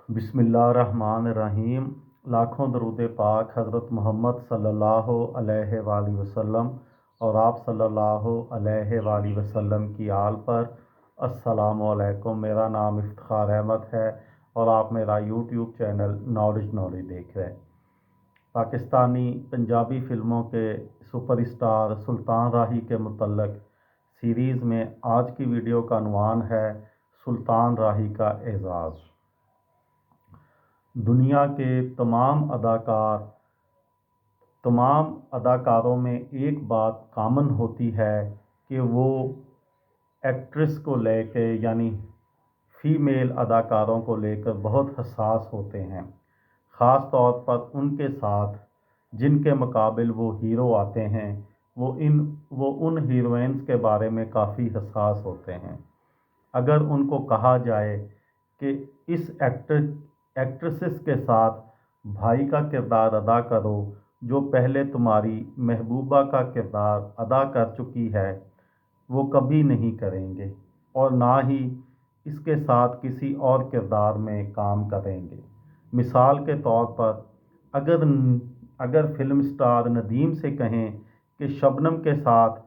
बिस्मिल्लाहिर्रहमानिर्रहीम। लाखों दरूद पाक हज़रत मोहम्मद सल्लल्लाहु अलैहि वसल्लम और आप सल्लल्लाहु अलैहि वसल्लम की आल पर। अस्सलामु अलैकुम। मेरा नाम इफ्तिखार अहमद है और आप मेरा यूट्यूब चैनल नॉलेज देख रहे हैं। पाकिस्तानी पंजाबी फ़िल्मों के सुपरस्टार सुल्तान राही के मुतल्लक़ सीरीज़ में आज की वीडियो का उन्वान है सुल्तान राही का एज़ाज़। दुनिया के तमाम अदाकारों में एक बात कॉमन होती है कि वो एक्ट्रेस को लेकर यानी फ़ीमेल अदाकारों को लेकर बहुत हसास होते हैं। ख़ास तौर पर उनके साथ जिनके मुकाबिल वो हीरो आते हैं वो उन हीरोइंस के बारे में काफ़ी हसास होते हैं। अगर उनको कहा जाए कि इस एक्ट्रेसेस के साथ भाई का किरदार अदा करो जो पहले तुम्हारी महबूबा का किरदार अदा कर चुकी है, वो कभी नहीं करेंगे और ना ही इसके साथ किसी और किरदार में काम करेंगे। मिसाल के तौर पर अगर फिल्म स्टार नदीम से कहें कि शबनम के साथ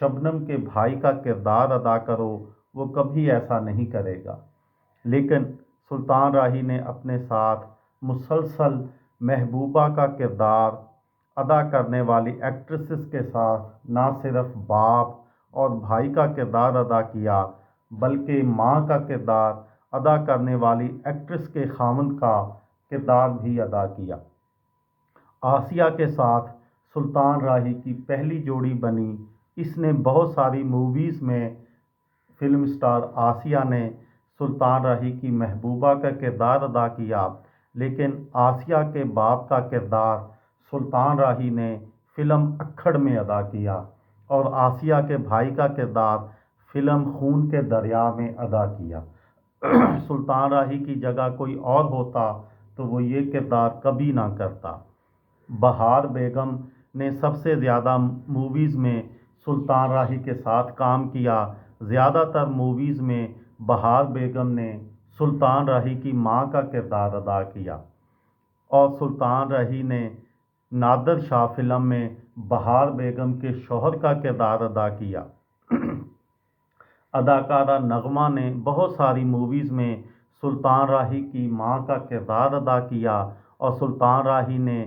शबनम के भाई का किरदार अदा करो, वो कभी ऐसा नहीं करेगा। लेकिन सुल्तान राही ने अपने साथ मुसलसल महबूबा का किरदार अदा करने वाली एक्ट्रेसेस के साथ ना सिर्फ बाप और भाई का किरदार अदा किया, बल्कि माँ का किरदार अदा करने वाली एक्ट्रेस के खामन का किरदार भी अदा किया। आसिया के साथ सुल्तान राही की पहली जोड़ी बनी। इसने बहुत सारी मूवीज़ में फिल्म स्टार आसिया ने सुल्तान राही की महबूबा का किरदार अदा किया, लेकिन आसिया के बाप का किरदार सुल्तान राही ने फ़िल्म अक्खड़ में अदा किया और आसिया के भाई का किरदार फ़िल्म खून के दरिया में अदा किया। सुल्तान राही की जगह कोई और होता तो वो ये किरदार कभी ना करता। बहार बेगम ने सबसे ज़्यादा मूवीज़ में सुल्तान राही के साथ काम किया। ज़्यादातर मूवीज़ में बहार बेगम ने सुल्तान राही की माँ का किरदार अदा किया और सुल्तान राही ने नादर शाह फिल्म में बहार बेगम के शौहर का किरदार अदा किया। अदाकारा नगमा ने बहुत सारी मूवीज़ में सुल्तान राही की माँ का किरदार अदा किया और सुल्तान राही ने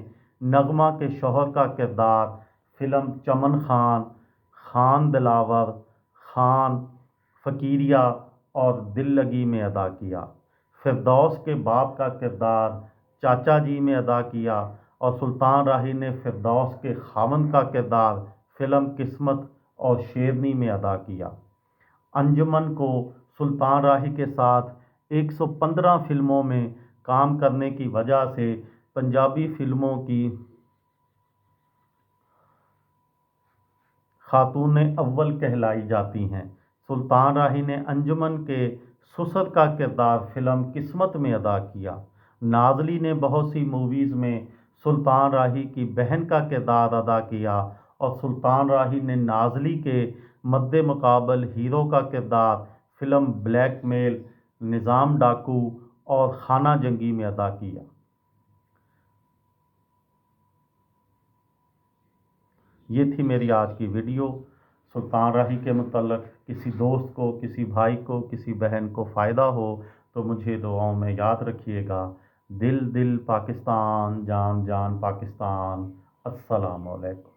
नगमा के शौहर का किरदार फ़िल्म चमन खान, खान दिलावर, खान फ़कीरिया और दिल लगी में अदा किया। फिरदौस के बाप का किरदार चाचा जी में अदा किया और सुल्तान राही ने फिरदौस के खामन का किरदार फ़िल्म किस्मत और शेरनी में अदा किया। अंजुमन को सुल्तान राही के साथ 115 फिल्मों में काम करने की वजह से पंजाबी फिल्मों की खातून अव्वल कहलाई जाती हैं। सुल्तान राही ने अंजुमन के ससुर का किरदार फ़िल्म किस्मत में अदा किया। नाज़ली ने बहुत सी मूवीज़ में सुल्तान राही की बहन का किरदार अदा किया और सुल्तान राही ने नाज़ली के मद्दे मुकाबल हीरो का किरदार फ़िल्म ब्लैकमेल, निज़ाम डाकू और खाना जंगी में अदा किया। ये थी मेरी आज की वीडियो सुल्तान राही के मुतल्लक़। किसी दोस्त को, किसी भाई को, किसी बहन को फ़ायदा हो तो मुझे दुआओं में याद रखिएगा। दिल दिल पाकिस्तान, जान जान पाकिस्तान। अस्सलामु अलैकुम।